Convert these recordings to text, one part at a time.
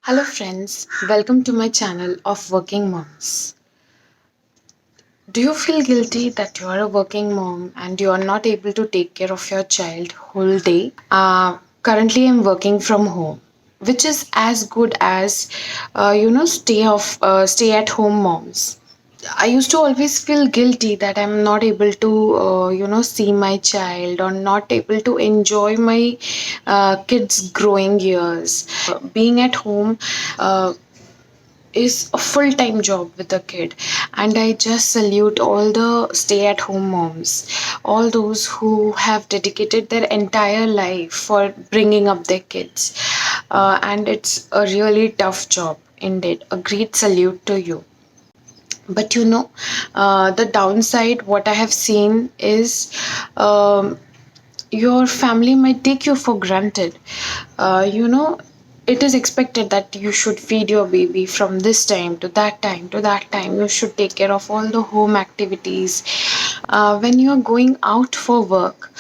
Hello, friends. Welcome to my channel of Working Moms. Do you feel guilty that you are a working mom and you are not able to take care of your child whole day? Currently, I'm working from home, which is as good as stay at home moms. I used to always feel guilty that I'm not able to, see my child or not able to enjoy my kids' growing years. Being at home is a full time job with a kid, and I just salute all the stay at home moms, all those who have dedicated their entire life for bringing up their kids. And it's a really tough job indeed. A great salute to you. But the downside, what I have seen is um, your family might take you for granted. It is expected that you should feed your baby from this time to that time to that time. You should take care of all the home activities. When you are going out for work,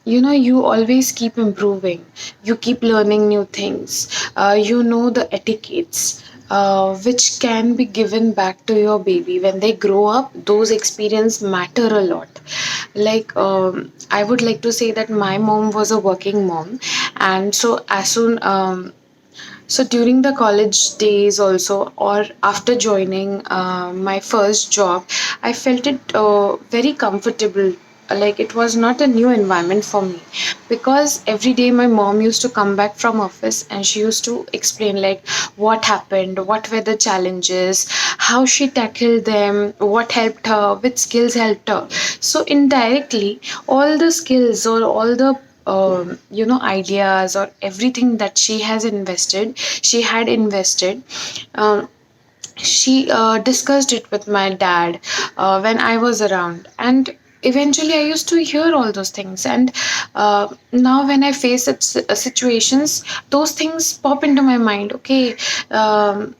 you always keep improving. You keep learning new things. The etiquettes. Which can be given back to your baby when they grow up. Those experience matter a lot. Like I would like to say that my mom was a working mom, and so as soon so during the college days also, or after joining my first job, I felt it very comfortable. Like it was not a new environment for me, because every day my mom used to come back from office and she used to explain like what happened, what were the challenges, how she tackled them, what helped her, which skills helped her. So indirectly, all the skills or all the ideas or everything that she had invested, um, she discussed it with my dad when I was around, and eventually I used to hear all those things. And now when I face situations, those things pop into my mind. Okay, um,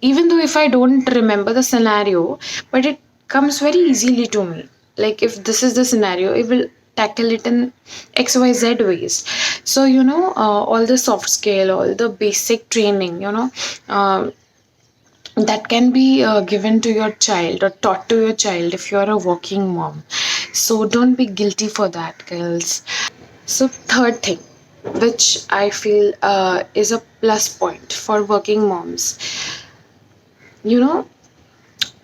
even though if I don't remember the scenario, but it comes very easily to me. Like if this is the scenario, it will tackle it in XYZ ways. So all the soft skill, all the basic training, that can be given to your child or taught to your child if you are a working mom. So don't be guilty for that, girls. So third thing, which I feel is a plus point for working moms, you know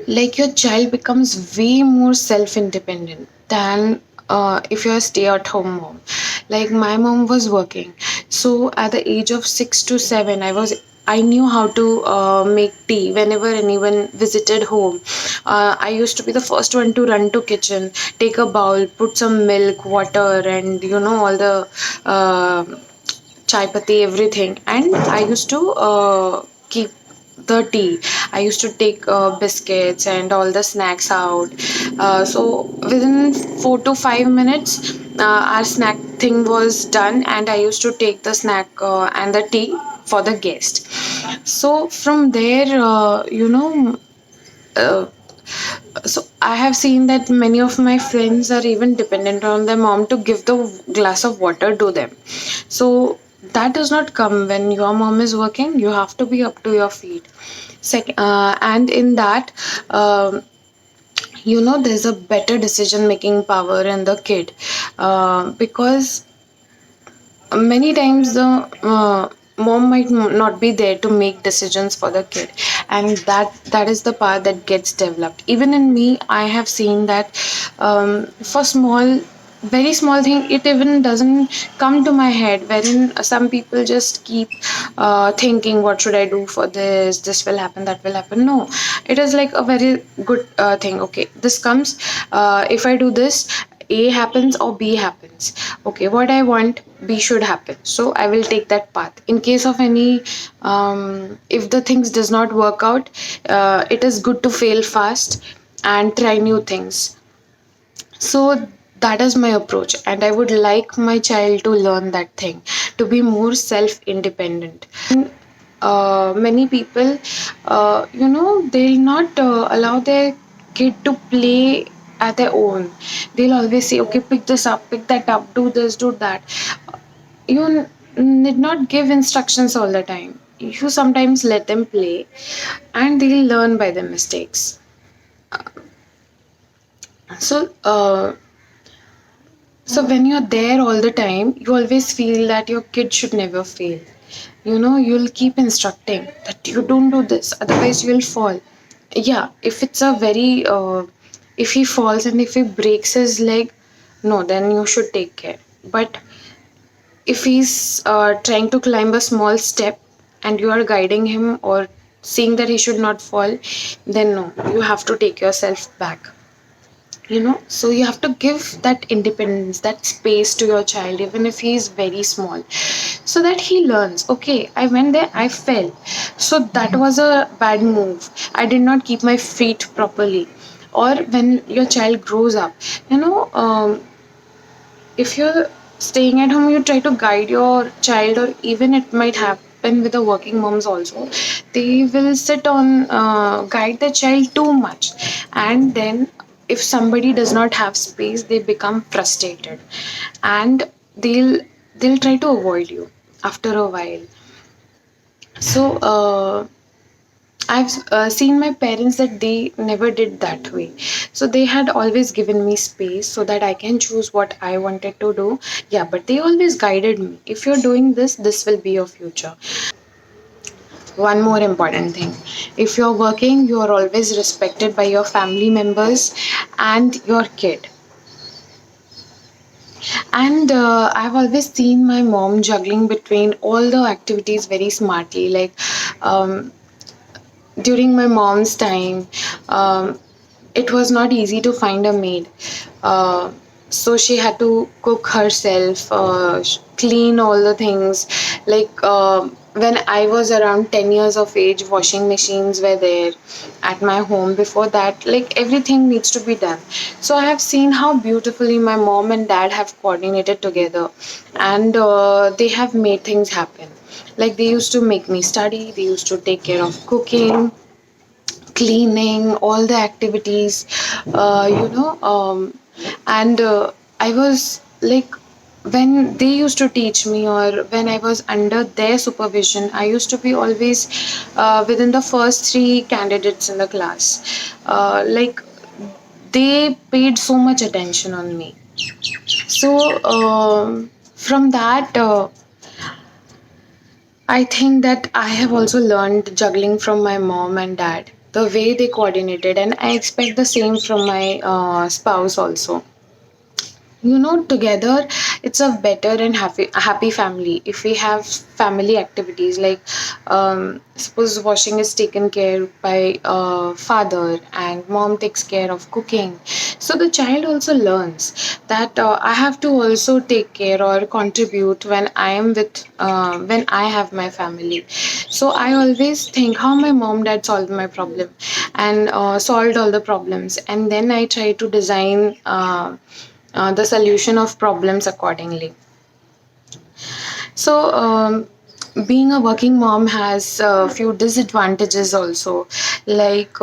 like your child becomes way more self independent than if you're a stay at home mom. Like my mom was working, so at the age of 6 to 7, I knew how to make tea whenever anyone visited home. I used to be the first one to run to kitchen, take a bowl, put some milk, water, and all the uh, chai patti, everything. And I used to keep the tea. I used to take biscuits and all the snacks out. So within 4 to 5 minutes, our snack thing was done, and I used to take the snack and the tea for the guest. So from there, uh, so I have seen that many of my friends are even dependent on their mom to give the glass of water to them. So that does not come when your mom is working. You have to be up to your feet. And in that, there's a better decision making power in the kid, because many times the mom might not be there to make decisions for the kid, and that is the part that gets developed. Even in me, I have seen that for small, very small thing, it even doesn't come to my head, wherein some people just keep thinking, what should I do for this will happen, that will happen. No, it is like a very good thing. Okay, this comes, if I do this, a happens or B happens. Okay, what I want, B should happen. So I will take that path. In case of any, if the things does not work out, it is good to fail fast and try new things. So that is my approach, and I would like my child to learn that thing, to be more self-independent. Many people, they'll not allow their kid to play at their own. They'll always say, okay, pick this up, pick that up, do this, do that. You need not give instructions all the time. you sometimes let them play, and they'll learn by their mistakes. So uh, so when you're there all the time, you always feel that your kid should never fail. You'll keep instructing that you don't do this, otherwise you'll fall. Yeah, if it's a very if he falls and if he breaks his leg, no, then you should take care. But if he's trying to climb a small step and you are guiding him or seeing that he should not fall, then no, you have to take yourself back. So you have to give that independence, that space to your child, even if he is very small, so that he learns, okay, I went there, I fell, so that was a bad move, I did not keep my feet properly. Or when your child grows up, if you're staying at home, you try to guide your child, or even it might happen with the working moms also, they will sit on guide the child too much, and then if somebody does not have space, they become frustrated, and they'll try to avoid you after a while. So I've seen my parents that they never did that way. So they had always given me space so that I can choose what I wanted to do. Yeah, but they always guided me. If you're doing this, this will be your future. One more important thing, if you're working, you are always respected by your family members and your kid. And I've always seen my mom juggling between all the activities very smartly. Like, um, during my mom's time, it was not easy to find a maid. So she had to cook herself, clean all the things. Like, when I was around 10 years of age, washing machines were there at my home. Before that, like, everything needs to be done. So I have seen how beautifully my mom and dad have coordinated together, and they have made things happen. Like, they used to make me study, they used to take care of cooking, cleaning, all the activities, and I was like, when they used to teach me or when I was under their supervision, I used to be always within the first three candidates in the class. Like, they paid so much attention on me. So from that, I think that I have also learned juggling from my mom and dad, the way they coordinated, and I expect the same from my spouse also. Together it's a better and happy family if we have family activities. Like, suppose washing is taken care by father and mom takes care of cooking, so the child also learns that I have to also take care or contribute when I am with when I have my family. So I always think how my mom dad solved my problem, and solved all the problems, and then I try to design the solution of problems accordingly. So, being a working mom has a few disadvantages also. Like,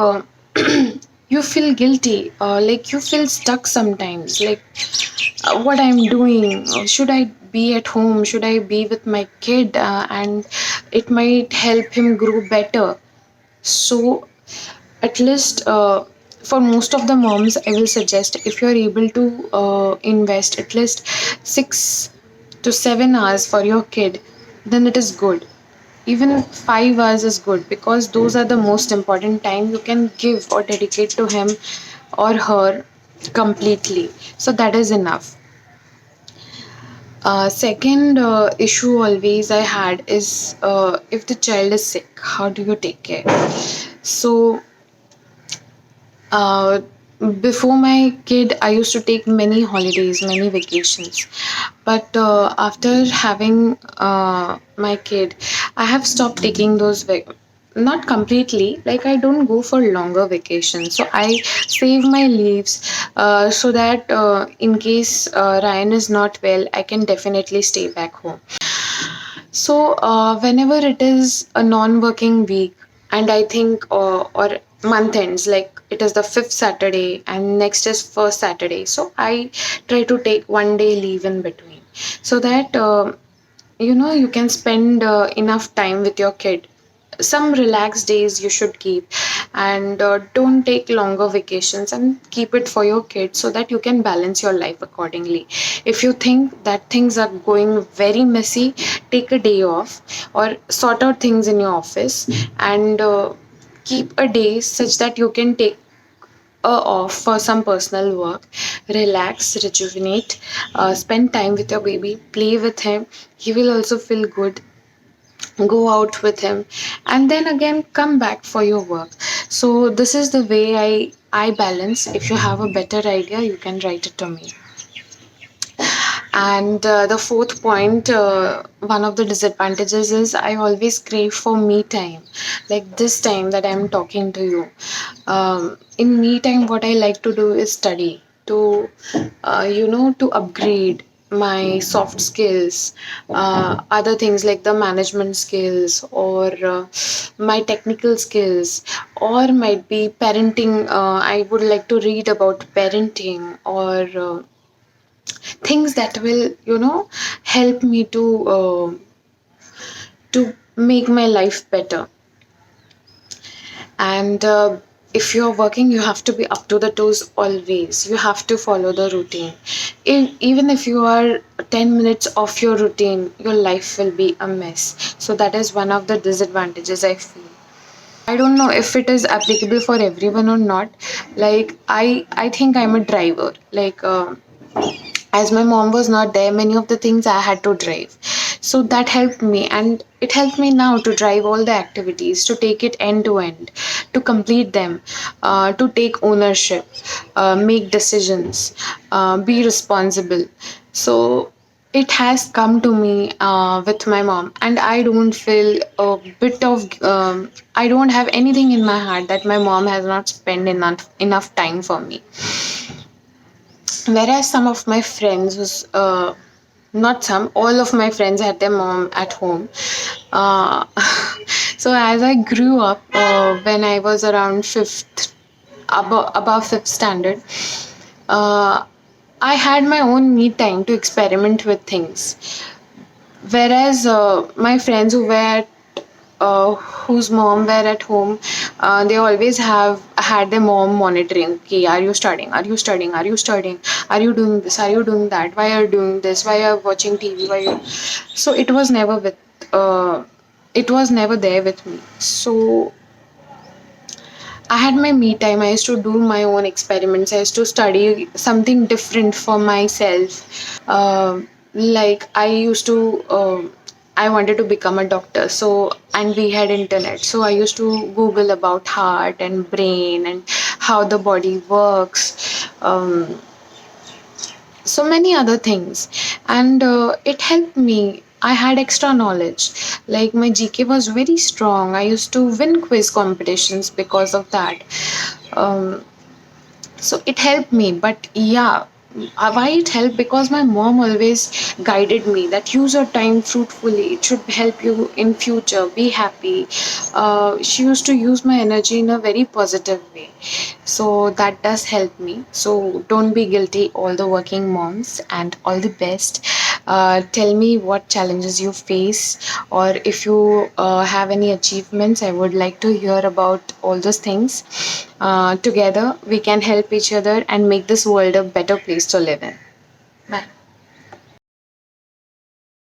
you feel guilty, like, you feel stuck sometimes. Like, what I'm doing, should I be at home? Should I be with my kid? And it might help him grow better. So, at least for most of the moms, I will suggest, if you're able to invest at least 6 to 7 hours for your kid, then it is good. Even 5 hours is good, because those are the most important time you can give or dedicate to him or her completely. So that is enough. Second issue always I had is, if the child is sick, how do you take care? So, uh, before my kid, I used to take many holidays, many vacations. But after having my kid, I have stopped taking those. Not completely, like, I don't go for longer vacations. So I save my leaves, so that in case Ryan is not well, I can definitely stay back home. So, whenever it is a non working week, and I think, or month ends, like, it is the fifth Saturday and next is first Saturday, so I try to take one day leave in between, so that you can spend enough time with your kid. Some relaxed days you should keep, and don't take longer vacations, and keep it for your kids so that you can balance your life accordingly. If you think that things are going very messy, take a day off or sort out things in your office, and keep a day such that you can take off for some personal work, relax, rejuvenate, spend time with your baby, play with him. He will also feel good. Go out with him, and then again come back for your work. So this is the way I balance. If you have a better idea, you can write it to me. And the fourth point, one of the disadvantages is I always crave for me time, like this time that I'm talking to you. In me time, what I like to do is study, to, to upgrade my soft skills, other things like the management skills, or my technical skills, or might be parenting. I would like to read about parenting, or things that will help me to make my life better. And if you're working, you have to be up to the toes always. You have to follow the routine. Even if you are 10 minutes off your routine, your life will be a mess. So that is one of the disadvantages I feel. I don't know if it is applicable for everyone or not. Like I think I'm a driver. Like as my mom was not there, many of the things I had to drive. So that helped me, and it helped me now to drive all the activities, to take it end to end, to complete them, to take ownership, make decisions, be responsible. So it has come to me with my mom, and I don't feel a bit of I don't have anything in my heart that my mom has not spent enough time for me. Whereas some of my friends was not some, all of my friends had their mom at home. uh, so as I grew up, when I was around fifth, above fifth standard, uh, I had my own me time to experiment with things. Whereas my friends whose mom were at home, they always have had their mom monitoring. Okay, are you studying? Are you studying? Are you studying? Are you doing this? Are you doing that? Why are you doing this? Why are you watching TV? Why? So it was never with. It was never there with me. So I had my me time. I used to do my own experiments. I used to study something different for myself. Like I used to. I wanted to become a doctor. So, and we had internet. So I used to Google about heart and brain and how the body works. So many other things, and it helped me. I had extra knowledge, like my GK was very strong. I used to win quiz competitions because of that. um, so it helped me. But yeah, why it helped? Because my mom always guided me that use your time fruitfully, it should help you in future, be happy. She used to use my energy in a very positive way, so that does help me. So don't be guilty, all the working moms, and all the best. Tell me what challenges you face, or if you have any achievements. I would like to hear about all those things. Together, we can help each other and make this world a better place to live in. Bye.